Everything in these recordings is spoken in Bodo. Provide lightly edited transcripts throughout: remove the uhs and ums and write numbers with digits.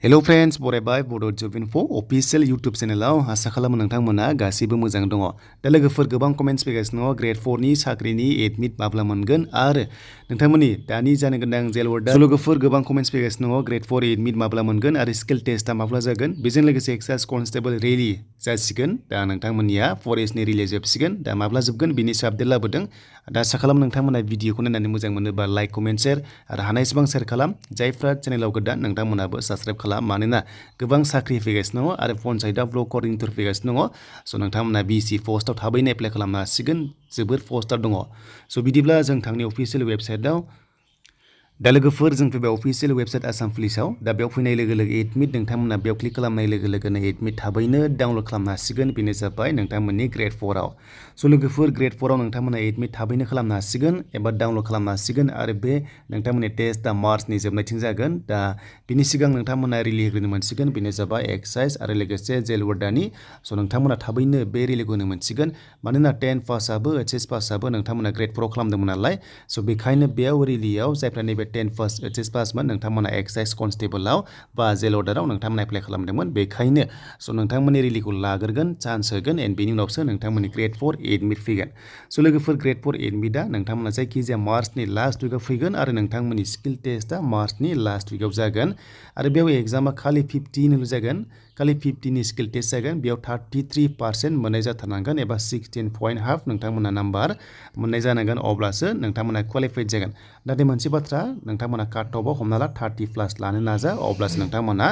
हेलो फ्रेंड्स बरायबाय बड' Gr.4 अफिशियेल यूट्यूब चेनेलाव आसा खालामो नोंथांमोना गासैबो मोजां दङ। दा लोगोफोर गोबां कमेन्ट्स फैगासिनो दङ ग्रेड 4 नि साख्रिनि एडमिट माब्ला मोनगोन आरो नोंथांमोननि दानि जानो गोनां जेल वार्डा लोगोफोर गोबां कमेन्ट्स फैगासिनो दङ ग्रेड 4 एडमिट माब्ला मोनगोन आरो स्किल टेस्टआ माब्ला जागोन बेजों लोगोसे एक्साइज कन्स्टेबल रेलि जासिगोन दा नोंथांमोननिया फरेस्टनि रिलि जोबसिगोन दा माब्ला जोबगोन बिनि सायाव आपडेट लाबोदों दा आसा खालामो नोंथांमोना भिडिअखौ नायनानै मोजां मोनोबा लाइक कमेन्ट शेयार आरो हानायसेबां शेयार खालाम जायफ्रा चेनेलाव गोदान नोंथांमोनाबो साबस्क्राइब खालाम मानोना गोबां साख्रि फैगासिनो दङ आरो पन्चायतआव ब्लक कर्डिनेटर फैगासिनो दङ स' नोंथांमोना बिसि पस्टआव थाबैनो एप्लाइ खालामनो हासिगोन जोबोर पस्टार दङ स' बिदिब्ला जों थांनि अफिसियेल वेबसाइटआव दा लोगोफोर जों फैबाय अफिसियेल वेबसाइट आसाम पुलिसाव दा बेयाव फैनाय लोगो लोगो एडमिट नोंथांमोना बेयाव क्लिक खालामनाय लोगो लोगोनो एडमिट थाबैनो डाउनलड खालामनो हासिगोन बेनो जाबाय नोंथांमोननि ग्रेड 4 आव स' लोगोफोर ग्रेड 4 आव नोंथांमोना एडमिट थाबैनो खालामनो हासिगोन एबा डाउनलड खालामनो हासिगोन आरो बे नोंथांमोननि टेस्टआ मार्चनि जोबनायथिं जागोन दा बिनि सिगां नोंथांमोना रिलि होग्रोनो मोनसिगोन बेनो जाबाय एक्साइज आरो लोगोसे जेल वार्डानि स' नोंथांमोना थाबैनो बे रिलिखौ होनो मोनसिगोन मानोना 10 पासआबो एचएस पासआबो नोंथांमोना ग्रेड 4 आव खालामदोंमोन नालाय स' बेखायनो बेयाव रिलियाव जायफ्रा नैबे 10 पास एचएस पासमोन नोंथांमोना एक्साइज कन्स्टेबलाव बा जेल वार्डाराव नोंथांमोना एप्लाइ खालामदोंमोन बेखायनो स' नोंथांमोननि रिलिखौ लाग्रोगोन चान्स होगोन एन्ड बेनि उनावसो नोंथांमोननि ग्रेड 4 एडमिट फैगोन स' लोगोफोर ग्रेड 4 एडमिटआ नोंथांमोना जायखिजाया मार्चनि लास्ट उइकआव फैगोन आरो नोंथांमोननि स्किल टेस्टआ मार्चनि लास्ट उइकआव जागोन आरो बेयाव एग्जामा खालि 15 जागोन खालि 50नि स्किल टेस्ट जागोन बेयाव 33% मोननाय जाथारनांगोन एबा 16.5 नोंथांमोना नाम्बार मोननाय जानांगोन अब्लासो नोंथांमोना क्वालिफाइड जागोन नाथाय मोनसे बाथ्रा नोंथांमोना काट अफआव हमना ला 30+ लानो नाजा अब्लासो नोंथांमोना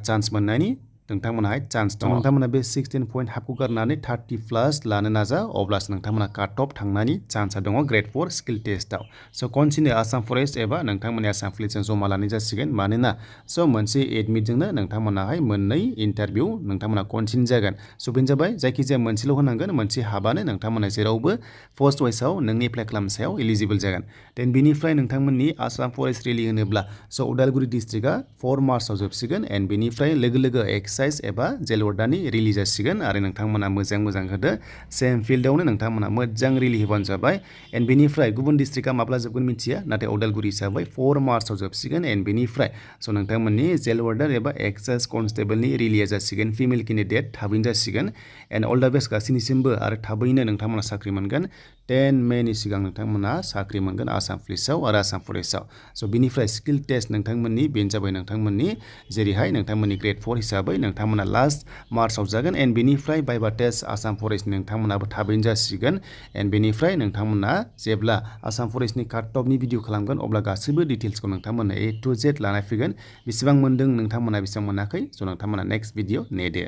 चान्स मोननायनि नोंथांमोनहा चान्स दं नोंथांमोना बे 16.5खौ गारनानै 30+ लानो नाजा अब्लासो नोंथांमोना काट अफ थांनायनि चान्सआ दङ ग्रेड 4 स्किल टेस्टआव स' खनसेनो आसाम फरेस्ट एबा नोंथांमोननि आसाम पुलिसजों जमा लानाय जासिगोन मानोना स' मोनसे एडमिटजोंनो नोंथांमोनाहाय मोननै इन्टारभिउ नोंथांमोना खनसेनो जागोन स' बेनो जाबाय जायखिजाया मोनसेल' होनांगोन मोनसे हाबानो नोंथांमोना जेरावबो फर्स्ट वाइसआव नोंनि एप्लाइ खालामनाय सायाव एलिजिबल जागोन देन बेनिफ्राय नोंथांमोननि आसाम फरेस्ट रेलि होनोब्ला स' उदालगुरि डिस्ट्रिक्टआ 4 मार्चआव जोबसिगोन एन्ड बेनिफ्राय लोगो लोगो एक्साइज एबा जेल वार्डानि रिलि जासिगोन आरो नोंथांमोना मोजां होदो सेम फिल्डआवनो नोंथांमोना मोजां रिलि होबानो जाबाय एन्ड बेनिफ्राय गुबुन डिस्ट्रिक्टआ माब्ला जोबगोन मिथिया नाथाय उदालगुरि हिसाबै 4 मार्चआव जोबसिगोन एन्ड बेनिफ्राय स' नोंथांमोननि जेल वार्डार एबा एक्साइज कन्स्टेबलनि रिलिया जासिगोन फिमेल केन्डिडेट थाबैनो जासिगोन एन्ड अल दा बेस्ट गासैनिसिमबो आरो थाबैनो नोंथांमोना साख्रि मोनगोन 10 मेनि सिगां नोंथांमोना साख्रि मोनगोन आसाम पुलिसाव आरो आसाम फरेस्टआव स' बिनिफ्राय स्किल टेस्ट नोंथांमोननि बेनो जाबाय नोंथांमोननि जेरैहाय नोंथांमोननि ग्रेड 4 हिसाबै नोंथांमोना लास्ट मार्चआव जागोन एन्ड बेनिफ्राय बाइबा टेस्ट आसाम फरेस्टनि नोंथांमोनाबो थाबैनो जासिगोन एन्ड बेनिफ्राय नोंथांमोना जेब्ला आसाम फरेस्टनि काट अफनि भिडिअ खालामगोन अब्ला गासैबो डिटेल्सखौ नोंथांमोना A to Z लाना फैगोन बेसेबां मोनदों नोंथांमोना बेसेबां मोनाखै स' नोंथांमोना नेक्स्ट भिडिअ नेदो